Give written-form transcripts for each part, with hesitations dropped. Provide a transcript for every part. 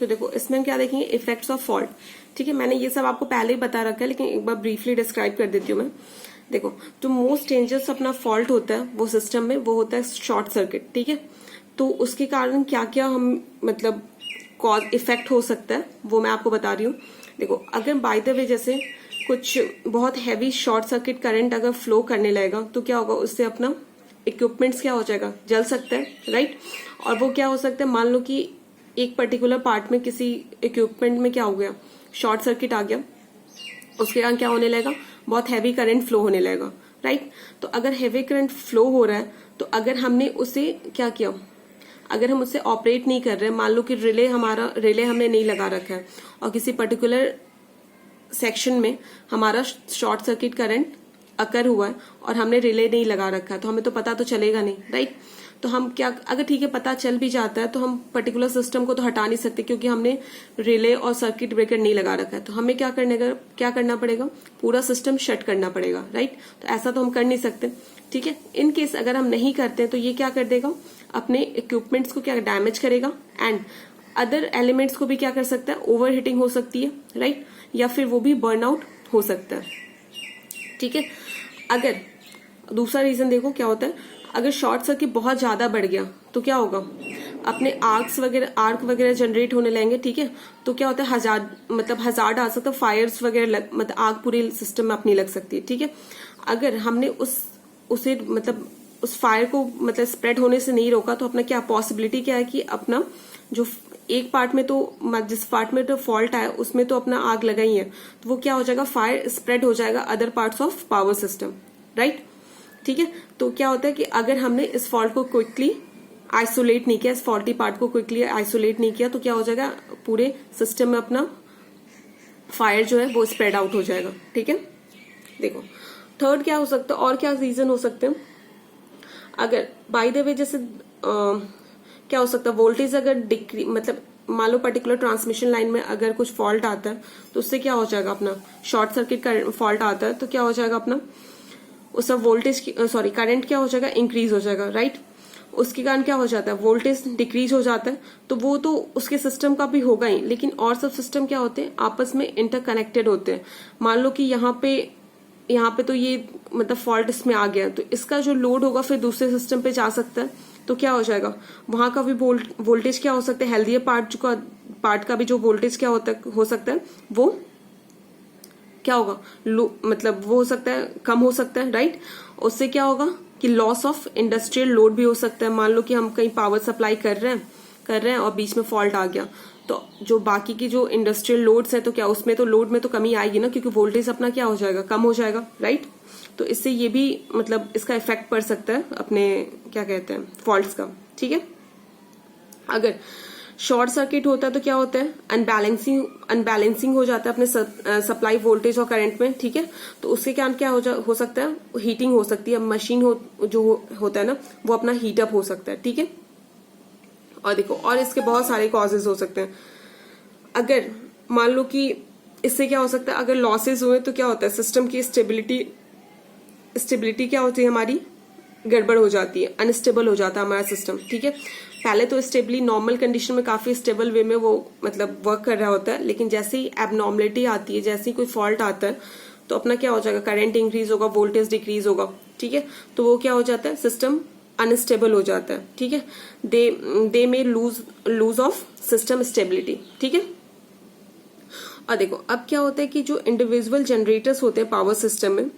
तो देखो इसमें हम क्या देखेंगे, इफेक्ट्स ऑफ फॉल्ट। ठीक है, मैंने ये सब आपको पहले ही बता रखा है, लेकिन एक बार ब्रीफली डिस्क्राइब कर देती हूँ मैं। देखो, जो मोस्ट डेंजरस अपना फॉल्ट होता है वो सिस्टम में, वो होता है शॉर्ट सर्किट। ठीक है, तो उसके कारण क्या क्या हम मतलब कॉज इफेक्ट हो सकता है वो मैं आपको बता रही हूँ। देखो, अगर बाय द वे जैसे कुछ बहुत हैवी शॉर्ट सर्किट करंट अगर फ्लो करने लगेगा तो क्या होगा, उससे अपना इक्विपमेंट्स क्या हो जाएगा, जल सकता है, राइट। और वो क्या हो सकता है, मान लो कि एक पर्टिकुलर पार्ट में किसी इक्विपमेंट में क्या हो गया, शॉर्ट सर्किट आ गया, उसके कारण क्या होने लगेगा, बहुत हैवी करंट फ्लो होने लगेगा, राइट। तो अगर हैवी करंट फ्लो हो रहा है तो अगर हमने उसे क्या किया, अगर हम उससे ऑपरेट नहीं कर रहे, मान लो कि रिले हमने नहीं लगा रखा है और किसी पर्टिकुलर सेक्शन में हमारा शॉर्ट सर्किट करंट अकर हुआ है और हमने रिले नहीं लगा रखा है, तो हमें तो पता तो चलेगा नहीं, राइट। तो हम क्या, अगर ठीक है पता चल भी जाता है तो हम पर्टिकुलर सिस्टम को तो हटा नहीं सकते क्योंकि हमने रिले और सर्किट ब्रेकर नहीं लगा रखा है। तो हमें क्या करना पड़ेगा, पूरा सिस्टम शट करना पड़ेगा, राइट। तो ऐसा तो हम कर नहीं सकते। ठीक है, इन केस अगर हम नहीं करते हैं तो ये क्या कर देगा, अपने इक्विपमेंट्स को क्या डैमेज करेगा एंड अदर एलिमेंट्स को भी क्या कर सकता है, ओवर हीटिंग हो सकती है, राइट, या फिर वो भी बर्नआउट हो सकता है। ठीक है, अगर दूसरा रीजन देखो क्या होता है, अगर शॉर्ट सर्किट बहुत ज्यादा बढ़ गया तो क्या होगा, अपने आर्क वगैरह जनरेट होने लगेंगे। ठीक है, तो क्या होता है, हजार्ड आ सकता है, फायर्स वगैरह मतलब आग पूरे सिस्टम में अपनी लग सकती है। ठीक है, अगर हमने उसे उस फायर को स्प्रेड होने से नहीं रोका तो अपना क्या पॉसिबिलिटी क्या है कि अपना जो एक पार्ट में तो जिस पार्ट में तो फॉल्ट आया उसमें तो अपना आग लगा ही है, तो वो क्या हो जाएगा, फायर स्प्रेड हो जाएगा other parts of power system, right. ठीक है, तो क्या होता है कि अगर हमने इस फॉल्ट को क्विकली आइसोलेट नहीं किया, इस फॉल्टी पार्ट को क्विकली आइसोलेट नहीं किया, तो क्या हो जाएगा, पूरे सिस्टम में अपना फायर जो है वो स्प्रेड आउट हो जाएगा। ठीक है, देखो थर्ड क्या हो सकता है, और क्या रीजन हो सकते हैं, अगर बाय द वे जैसे क्या हो सकता है, वोल्टेज अगर डिक्री मान लो पर्टिकुलर ट्रांसमिशन लाइन में अगर कुछ फॉल्ट आता है तो उससे क्या हो जाएगा, अपना शॉर्ट सर्किट फॉल्ट आता है तो क्या हो जाएगा, अपना उसका करंट क्या हो जाएगा, इंक्रीज हो जाएगा, राइट। उसके कारण क्या हो जाता है, वोल्टेज डिक्रीज हो जाता है, तो वो तो उसके सिस्टम का भी होगा ही, लेकिन और सब सिस्टम क्या होते हैं, आपस में इंटरकनेक्टेड होते हैं। मान लो कि यहाँ पे तो ये फॉल्ट इसमें आ गया, तो इसका जो लोड होगा फिर दूसरे सिस्टम पे जा सकता है, तो क्या हो जाएगा, वहां का भी वोल्टेज क्या हो सकता है, हेल्दियर पार्ट का भी जो वोल्टेज क्या हो सकता है वो क्या होगा, वो हो सकता है, कम हो सकता है, राइट। उससे क्या होगा कि लॉस ऑफ इंडस्ट्रियल लोड भी हो सकता है। मान लो कि हम कहीं पावर सप्लाई कर रहे हैं और बीच में फॉल्ट आ गया, तो जो बाकी की जो इंडस्ट्रियल लोड्स है तो क्या उसमें तो लोड में तो कमी आएगी ना, क्योंकि वोल्टेज अपना क्या हो जाएगा, कम हो जाएगा, राइट। तो इससे ये भी इसका इफेक्ट पड़ सकता है अपने क्या कहते हैं फॉल्ट्स का। ठीक है, अगर शॉर्ट सर्किट होता है तो क्या होता है, अनबैलेंसिंग हो जाता है अपने सप्लाई वोल्टेज और करंट में। ठीक है, तो उसके कारण क्या हो सकता है, हीटिंग हो सकती है, मशीन जो होता है ना वो अपना हीटअप हो सकता है। ठीक है, और देखो और इसके बहुत सारे कॉजेज हो सकते हैं। अगर मान लो कि इससे क्या हो सकता है, अगर लॉसेज हुए तो क्या होता है, सिस्टम की स्टेबिलिटी क्या होती है, हमारी गड़बड़ हो जाती है, अनस्टेबल हो जाता है हमारा सिस्टम। ठीक है, पहले तो स्टेबली नॉर्मल कंडीशन में काफी स्टेबल वे में वो वर्क कर रहा होता है, लेकिन जैसे ही एबनॉर्मलिटी आती है, जैसे ही कोई फॉल्ट आता है तो अपना क्या हो जाएगा, करंट इंक्रीज होगा, वोल्टेज डिक्रीज होगा। ठीक है, तो वो क्या हो जाता है, सिस्टम अनस्टेबल हो जाता है। ठीक है, दे में लूज ऑफ सिस्टम स्टेबिलिटी। ठीक है, और देखो अब क्या होता है कि जो इंडिविजुअल जनरेटर्स होते हैं पावर सिस्टम में,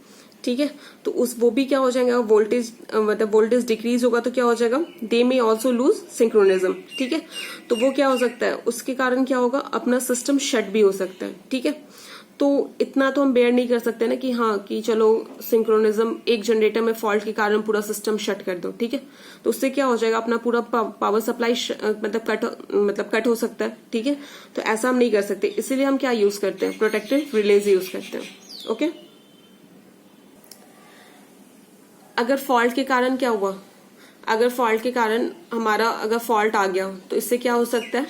ठीक है, तो वो भी क्या हो जाएगा, वोल्टेज डिक्रीज होगा तो क्या हो जाएगा, दे में ऑल्सो लूज सिंक्रोनिज्म। ठीक है, तो वो क्या हो सकता है, उसके कारण क्या होगा, अपना सिस्टम शट भी हो सकता है। ठीक है, तो इतना तो हम बेयर नहीं कर सकते ना कि हाँ कि चलो सिंक्रोनिज्म एक जनरेटर में फॉल्ट के कारण पूरा सिस्टम शट कर दो। ठीक है, तो उससे क्या हो जाएगा, अपना पूरा पावर सप्लाई कट हो सकता है। ठीक है, तो ऐसा हम नहीं कर सकते, इसीलिए हम क्या यूज करते हैं, प्रोटेक्टिव रिलेज यूज करते हैं। ओके, अगर फॉल्ट के कारण क्या हुआ, अगर फॉल्ट के कारण हमारा अगर फॉल्ट आ गया तो इससे क्या हो सकता है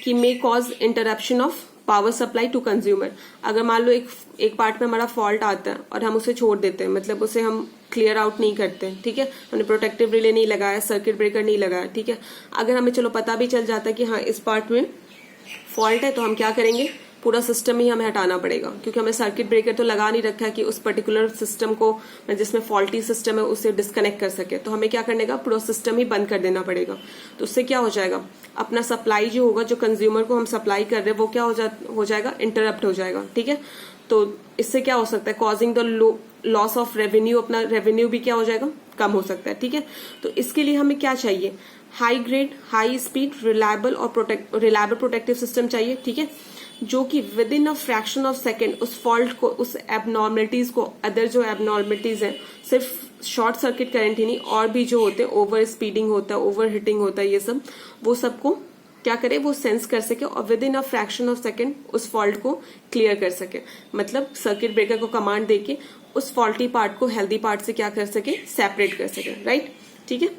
कि may cause interruption of power supply to consumer. अगर मान लो एक पार्ट में हमारा फॉल्ट आता है और हम उसे छोड़ देते हैं, उसे हम क्लियर आउट नहीं करते हैं। ठीक है, हमने प्रोटेक्टिव रिले नहीं लगाया, सर्किट ब्रेकर नहीं लगाया। ठीक है, अगर हमें चलो पता भी चल जाता है कि हाँ इस पार्ट में फॉल्ट है तो हम क्या करेंगे, पूरा सिस्टम ही हमें हटाना पड़ेगा, क्योंकि हमें सर्किट ब्रेकर तो लगा नहीं रखा है कि उस पर्टिकुलर सिस्टम को, जिसमें फॉल्टी सिस्टम है, उसे डिस्कनेक्ट कर सके। तो हमें क्या करने का, पूरा सिस्टम ही बंद कर देना पड़ेगा। तो उससे क्या हो जाएगा, अपना सप्लाई जो होगा, जो कंज्यूमर को हम सप्लाई कर रहे हैं, वो क्या हो जाएगा, इंटरप्ट हो जाएगा। ठीक है, तो इससे क्या हो सकता है, causing the loss of revenue, अपना रेवेन्यू भी क्या हो जाएगा, कम हो सकता है। ठीक है, तो इसके लिए हमें क्या चाहिए, high grade, high speed, reliable protective system चाहिए। ठीक है, जो कि with in a fraction of second उस फॉल्ट को, उस एबनॉर्मलिटीज को, अदर जो एबनॉर्मलिटीज है, सिर्फ शॉर्ट सर्किट करंट ही नहीं, और भी जो होते हैं, ओवर स्पीडिंग होता है, ओवर हिटिंग होता है, ये सब, वो सबको क्या करे, वो सेंस कर सके और with in a fraction of second उस फॉल्ट को क्लियर कर सके। मतलब सर्किट ब्रेकर को कमांड देके उस फॉल्टी पार्ट को हेल्दी पार्ट से क्या कर सके, सेपरेट कर सके। राइट, ठीक है।